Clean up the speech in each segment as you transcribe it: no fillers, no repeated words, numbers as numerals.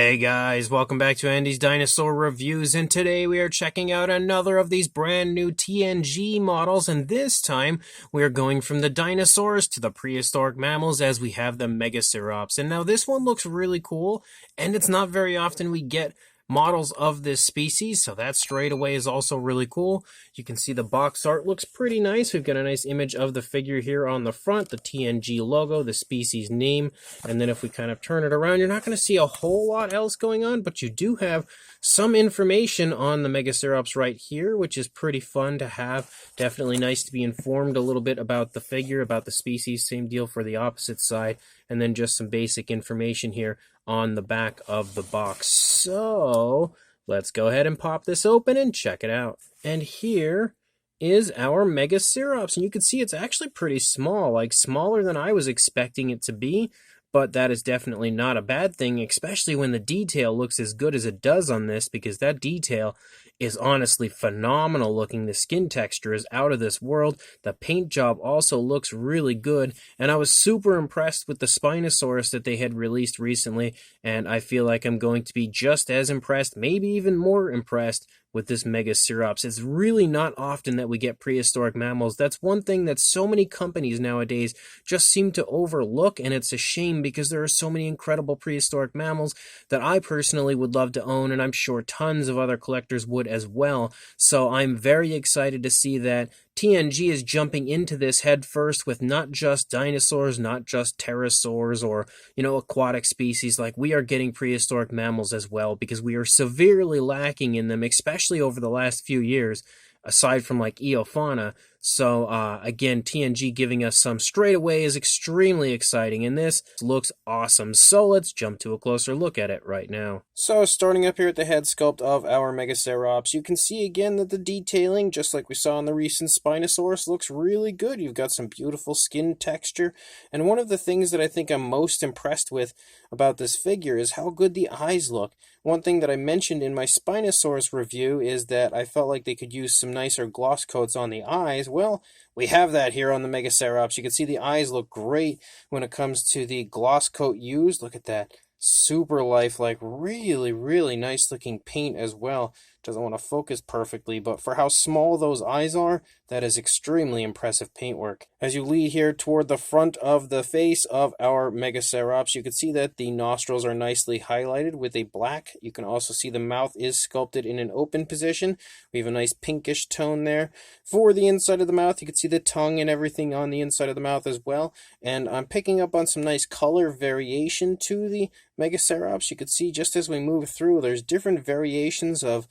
Hey guys, welcome back to Andy's Dinosaur Reviews, and today we are checking out another of these brand new TNG models, and this time we are going from the dinosaurs to the prehistoric mammals as we have the Megacerops. And now this one looks really cool, and it's not very often we get models of this species, so that straight away is also really cool. You can see the box art looks pretty nice. We've got a nice image of the figure here on the front, the TNG logo, the species name, and then if we kind of turn it around, you're not going to see a whole lot else going on, but you do have some information on the Megacerops right here, which is pretty fun to have. Definitely nice to be informed a little bit about the figure, about the species. Same deal for the opposite side, and then just some basic information here on the back of the box. So let's go ahead and pop this open and check it out. And here is our Megacerops, and you can see it's actually pretty small, like smaller than I was expecting it to be. But that is definitely not a bad thing, especially when the detail looks as good as it does on this, because that detail is honestly phenomenal looking. The skin texture is out of this world. The paint job also looks really good, and I was super impressed with the Spinosaurus that they had released recently, and I feel like I'm going to be just as impressed, maybe even more impressed, with this Megacerops. It's really not often that we get prehistoric mammals. That's one thing that so many companies nowadays just seem to overlook, and it's a shame because there are so many incredible prehistoric mammals that I personally would love to own, and I'm sure tons of other collectors would as well. So I'm very excited to see that TNG is jumping into this head first with not just dinosaurs, not just pterosaurs or, aquatic species. Like, we are getting prehistoric mammals as well, because we are severely lacking in them, especially over the last few years, aside from like Eofauna. So again, TNG giving us some straight away is extremely exciting, and this looks awesome. So let's jump to a closer look at it right now. So starting up here at the head sculpt of our Megacerops, you can see again that the detailing, just like we saw in the recent Spinosaurus, looks really good. You've got some beautiful skin texture, and one of the things that I think I'm most impressed with about this figure is how good the eyes look. One thing that I mentioned in my Spinosaurus review is that I felt like they could use some nicer gloss coats on the eyes. Well, we have that here on the Megacerops. You can see the eyes look great when it comes to the gloss coat used. Look at that. Super lifelike, really, really nice looking paint as well. Doesn't want to focus perfectly, but for how small those eyes are, that is extremely impressive paintwork. As you lead here toward the front of the face of our Megacerops, you can see that the nostrils are nicely highlighted with a black. You can also see the mouth is sculpted in an open position. We have a nice pinkish tone there. For the inside of the mouth, you can see the tongue and everything on the inside of the mouth as well. And I'm picking up on some nice color variation to the Megacerops. You can see just as we move through, there's different variations of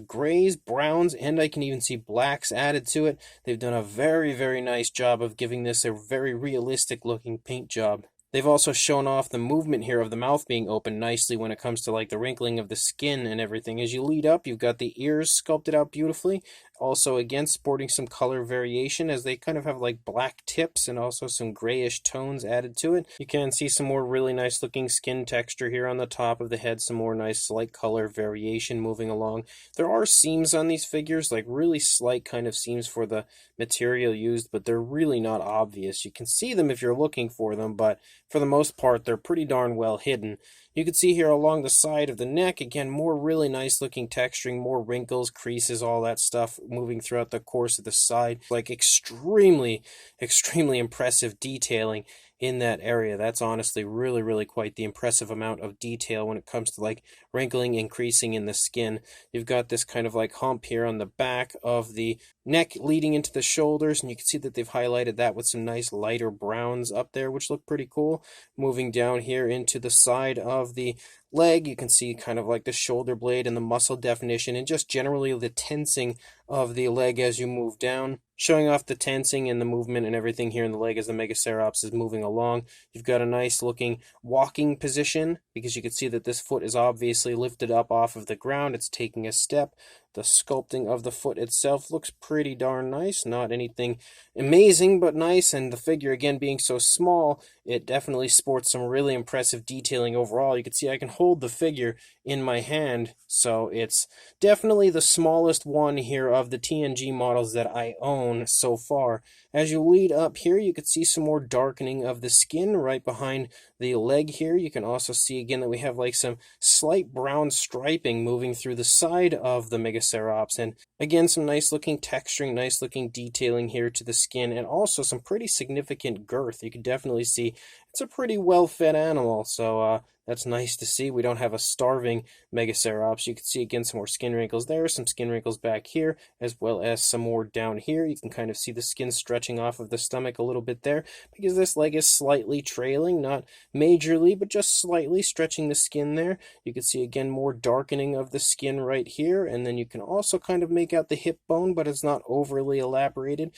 grays, browns, and I can even see blacks added to it. They've done a very, very nice job of giving this a very realistic looking paint job. They've also shown off the movement here of the mouth being open nicely when it comes to like the wrinkling of the skin and everything. As you lead up, you've got the ears sculpted out beautifully. Also, again, sporting some color variation as they kind of have like black tips and also some grayish tones added to it. You can see some more really nice looking skin texture here on the top of the head, some more nice slight color variation moving along. There are seams on these figures, like really slight kind of seams for the material used, but they're really not obvious. You can see them if you're looking for them, but for the most part, they're pretty darn well hidden. You can see here along the side of the neck, again, more really nice looking texturing, more wrinkles, creases, all that stuff moving throughout the course of the side. Like extremely, extremely impressive detailing in that area. That's honestly really, really quite the impressive amount of detail when it comes to like wrinkling and creasing in the skin. You've got this kind of like hump here on the back of the neck leading into the shoulders, and you can see that they've highlighted that with some nice lighter browns up there, which look pretty cool. Moving down here into the side of the leg, you can see kind of like the shoulder blade and the muscle definition, and just generally the tensing of the leg as you move down, showing off the tensing and the movement and everything here in the leg as the Megacerops is moving along. You've got a nice looking walking position, because you can see that this foot is obviously lifted up off of the ground. It's taking a step. The sculpting of the foot itself looks pretty darn nice. Not anything amazing, but nice. And the figure, again, being so small, it definitely sports some really impressive detailing overall. You can see I can hold the figure in my hand, so it's definitely the smallest one here of the TNG models that I own so far. As you lead up here, you can see some more darkening of the skin right behind the leg here. You can also see again that we have like some slight brown striping moving through the side of the Megacerops, and again some nice looking texturing, nice looking detailing here to the skin, and also some pretty significant girth. You can definitely see it's a pretty well fed animal, so that's nice to see. We don't have a starving Megacerops. You can see again some more skin wrinkles there, some skin wrinkles back here, as well as some more down here. You can kind of see the skin stretching off of the stomach a little bit there, because this leg is slightly trailing, not majorly, but just slightly stretching the skin there. You can see again more darkening of the skin right here, and then you can also kind of make out the hip bone, but it's not overly elaborated.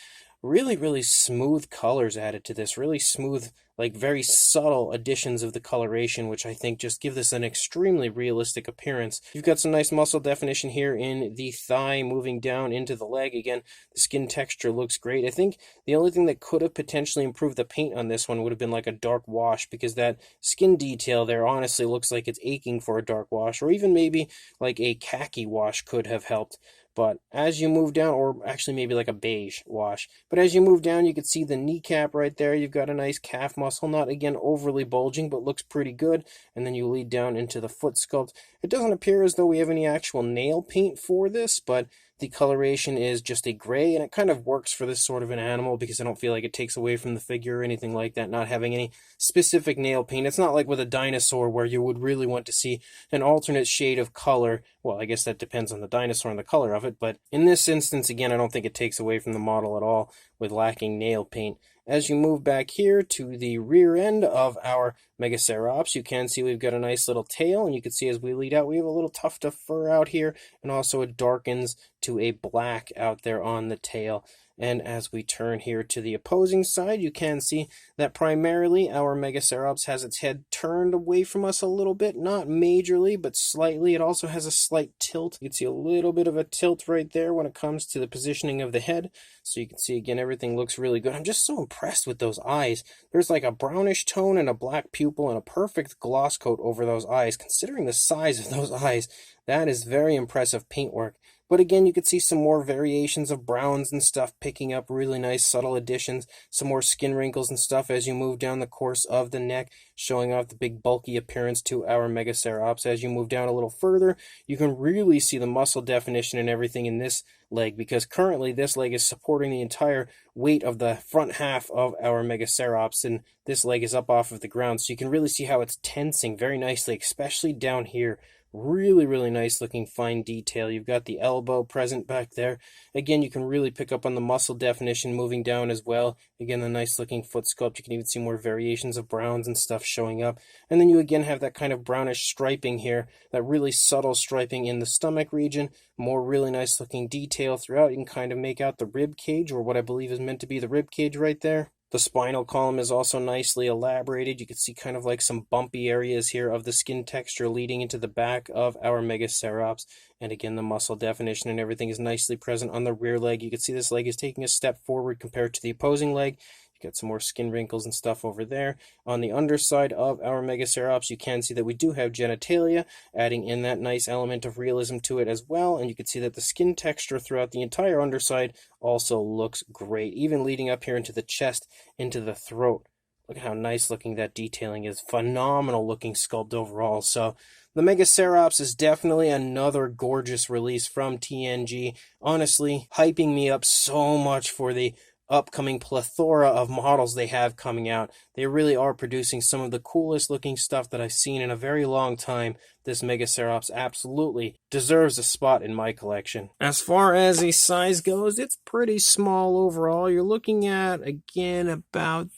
Really, really smooth colors added to this. Really smooth, like very subtle additions of the coloration, which I think just give this an extremely realistic appearance. You've got some nice muscle definition here in the thigh moving down into the leg. Again, the skin texture looks great. I think the only thing that could have potentially improved the paint on this one would have been like a dark wash, because that skin detail there honestly looks like it's aching for a dark wash, or even maybe like a khaki wash could have helped. But as you move down, or actually maybe like a beige wash, but as you move down, you can see the kneecap right there. You've got a nice calf muscle, not again overly bulging, but looks pretty good. And then you lead down into the foot sculpt. It doesn't appear as though we have any actual nail paint for this, but the coloration is just a gray, and it kind of works for this sort of an animal because I don't feel like it takes away from the figure or anything like that, not having any specific nail paint. It's not like with a dinosaur where you would really want to see an alternate shade of color. Well, I guess that depends on the dinosaur and the color of it, but in this instance, again, I don't think it takes away from the model at all with lacking nail paint. As you move back here to the rear end of our Megacerops, you can see we've got a nice little tail, and you can see as we lead out, we have a little tuft of fur out here, and also it darkens to a black out there on the tail. And as we turn here to the opposing side, you can see that primarily our Megacerops has its head turned away from us a little bit, not majorly, but slightly. It also has a slight tilt. You can see a little bit of a tilt right there when it comes to the positioning of the head. So you can see, again, everything looks really good. I'm just so impressed with those eyes. There's like a brownish tone and a black pupil and a perfect gloss coat over those eyes. Considering the size of those eyes, that is very impressive paintwork. But again, you could see some more variations of browns and stuff, picking up really nice subtle additions, some more skin wrinkles and stuff as you move down the course of the neck, showing off the big bulky appearance to our Megacerops. As you move down a little further, you can really see the muscle definition and everything in this leg, because currently this leg is supporting the entire weight of the front half of our Megacerops, and this leg is up off of the ground, so you can really see how it's tensing very nicely, especially down here. Really, really nice looking fine detail. You've got the elbow present back there. Again, you can really pick up on the muscle definition moving down as well. Again, the nice looking foot sculpt. You can even see more variations of browns and stuff showing up. And then you again have that kind of brownish striping here, that really subtle striping in the stomach region. More really nice looking detail throughout. You can kind of make out the rib cage, or what I believe is meant to be the rib cage right there. The spinal column is also nicely elaborated. You can see kind of like some bumpy areas here of the skin texture leading into the back of our Megacerops. And again, the muscle definition and everything is nicely present on the rear leg. You can see this leg is taking a step forward compared to the opposing leg. Got some more skin wrinkles and stuff over there. On the underside of our Megacerops, you can see that we do have genitalia, adding in that nice element of realism to it as well. And you can see that the skin texture throughout the entire underside also looks great, even leading up here into the chest, into the throat. Look at how nice looking that detailing is. Phenomenal looking sculpt overall. So the Megacerops is definitely another gorgeous release from TNG. Honestly, hyping me up so much for the upcoming plethora of models they have coming out. They really are producing some of the coolest looking stuff that I've seen in a very long time. This Megacerops absolutely deserves a spot in my collection. As far as the size goes, it's pretty small overall. You're looking at, again, about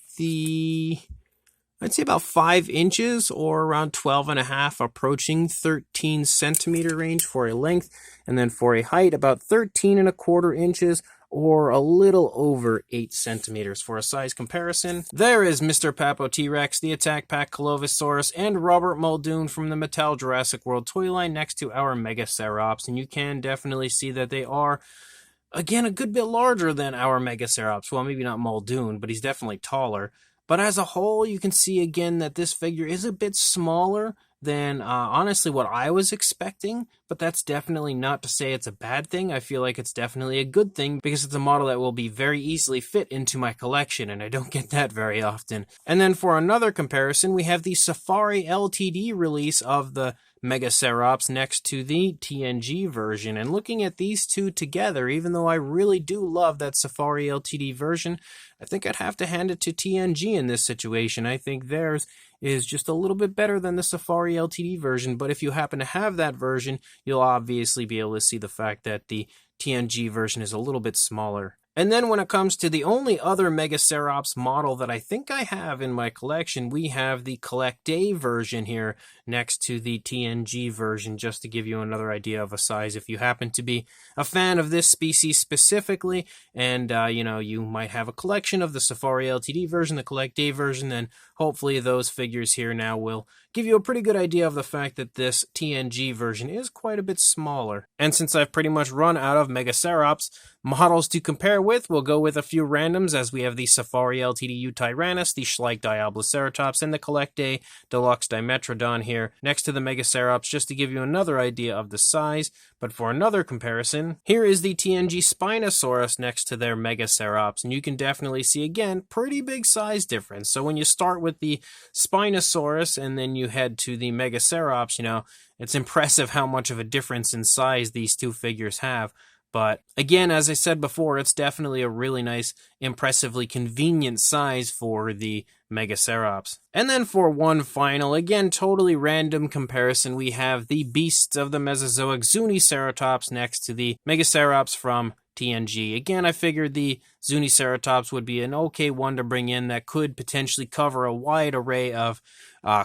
I'd say about 5 inches, or around 12.5, approaching 13 centimeter range for a length. And then for a height, about 13.25 inches, or a little over 8 centimeters. For a size comparison, there is Mr. Papo T-Rex, the Attack Pack Colovisaurus, and Robert Muldoon from the Mattel Jurassic World toy line next to our Megacerops. And you can definitely see that they are, again, a good bit larger than our Megacerops. Well, maybe not Muldoon, but he's definitely taller. But as a whole, you can see again that this figure is a bit smaller than honestly what I was expecting, but that's definitely not to say it's a bad thing. I feel like it's definitely a good thing because it's a model that will be very easily fit into my collection, and I don't get that very often. And then for another comparison, we have the Safari LTD release of the Megacerops next to the TNG version. And looking at these two together, even though I really do love that Safari LTD version, I think I'd have to hand it to TNG in this situation. I think theirs is just a little bit better than the Safari LTD version, but if you happen to have that version, you'll obviously be able to see the fact that the TNG version is a little bit smaller. And then when it comes to the only other Megacerops model that I think I have in my collection, we have the Collect Day version here next to the TNG version, just to give you another idea of a size. If you happen to be a fan of this species specifically, and you might have a collection of the Safari LTD version, the Collect Day version, then hopefully those figures here now will give you a pretty good idea of the fact that this TNG version is quite a bit smaller. And since I've pretty much run out of Megacerops models to compare with, we'll go with a few randoms, as we have the Safari LTD Tyrannus, the Schleich Diabloceratops, and the Collect Day Deluxe Dimetrodon here next to the Megacerops, just to give you another idea of the size. But for another comparison, here is the TNG Spinosaurus next to their Megacerops, and you can definitely see, again, pretty big size difference. So when you start with the Spinosaurus and then you head to the Megacerops, it's impressive how much of a difference in size these two figures have. But again, as I said before, it's definitely a really nice, impressively convenient size for the Megacerops. And then for one final, again, totally random comparison, we have the Beasts of the Mesozoic Zuniceratops next to the Megacerops from TNG. Again, I figured the Zuniceratops would be an okay one to bring in that could potentially cover a wide array of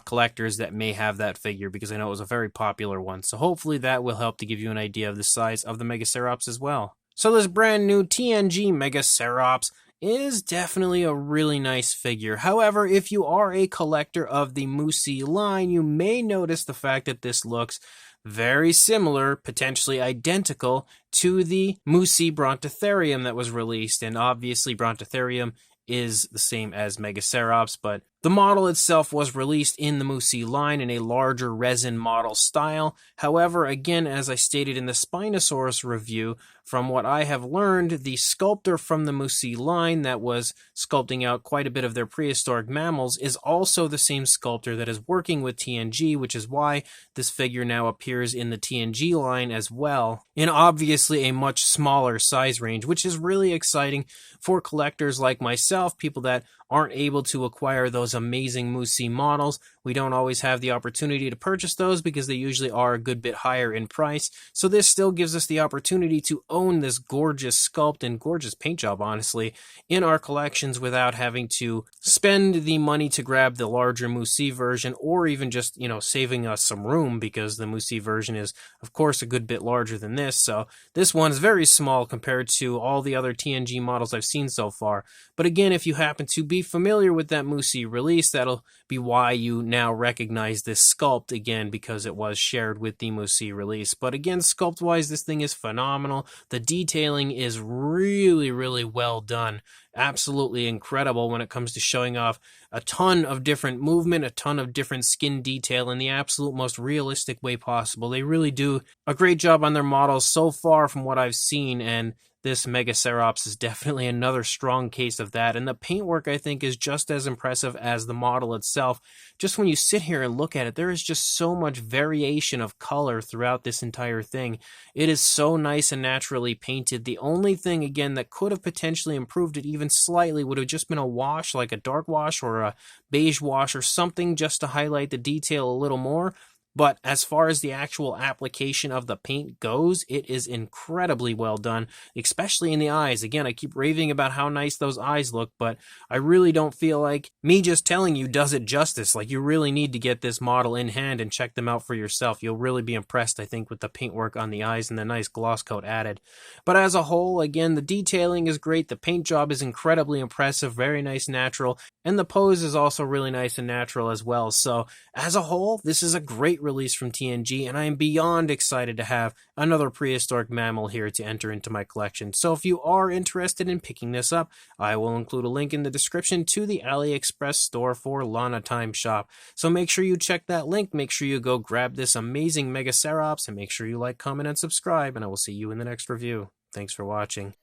collectors that may have that figure, because I know it was a very popular one. So hopefully that will help to give you an idea of the size of the Megacerops as well. So this brand new TNG Megacerops is definitely a really nice figure. However, if you are a collector of the Musi line, you may notice the fact that this looks very similar, potentially identical, to the Musi Brontotherium that was released. And obviously Brontotherium is the same as Megacerops, but the model itself was released in the Musi line in a larger resin model style. However, again, as I stated in the Spinosaurus review, from what I have learned, the sculptor from the Musi line that was sculpting out quite a bit of their prehistoric mammals is also the same sculptor that is working with TNG, which is why this figure now appears in the TNG line as well, in obviously a much smaller size range, which is really exciting for collectors like myself, people that aren't able to acquire those amazing Musi models. We don't always have the opportunity to purchase those because they usually are a good bit higher in price. So this still gives us the opportunity to own this gorgeous sculpt and gorgeous paint job, honestly, in our collections without having to spend the money to grab the larger Musi version, or even just, saving us some room, because the Musi version is, of course, a good bit larger than this. So this one's very small compared to all the other TNG models I've seen so far. But again, if you happen to be familiar with that Musi release, that'll be why you now recognize this sculpt again, because it was shared with the Musi release. But again, sculpt-wise, this thing is phenomenal. The detailing is really, really well done. Absolutely incredible when it comes to showing off a ton of different movement, a ton of different skin detail in the absolute most realistic way possible. They really do a great job on their models so far from what I've seen, and this Megacerops is definitely another strong case of that. And the paintwork, I think, is just as impressive as the model itself. Just when you sit here and look at it, there is just so much variation of color throughout this entire thing. It is so nice and naturally painted. The only thing, again, that could have potentially improved it even slightly would have just been a wash, like a dark wash or a beige wash or something, just to highlight the detail a little more. But as far as the actual application of the paint goes, it is incredibly well done, especially in the eyes. Again, I keep raving about how nice those eyes look, but I really don't feel like me just telling you does it justice. Like, you really need to get this model in hand and check them out for yourself. You'll really be impressed, I think, with the paintwork on the eyes and the nice gloss coat added. But as a whole, again, the detailing is great. The paint job is incredibly impressive, very nice, natural, and the pose is also really nice and natural as well. So as a whole, this is a great great release from TNG, and I am beyond excited to have another prehistoric mammal here to enter into my collection. So if you are interested in picking this up, I will include a link in the description to the AliExpress store for Lana Time Shop. So make sure you check that link, make sure you go grab this amazing Megacerops, and make sure you like, comment, and subscribe, and I will see you in the next review. Thanks for watching.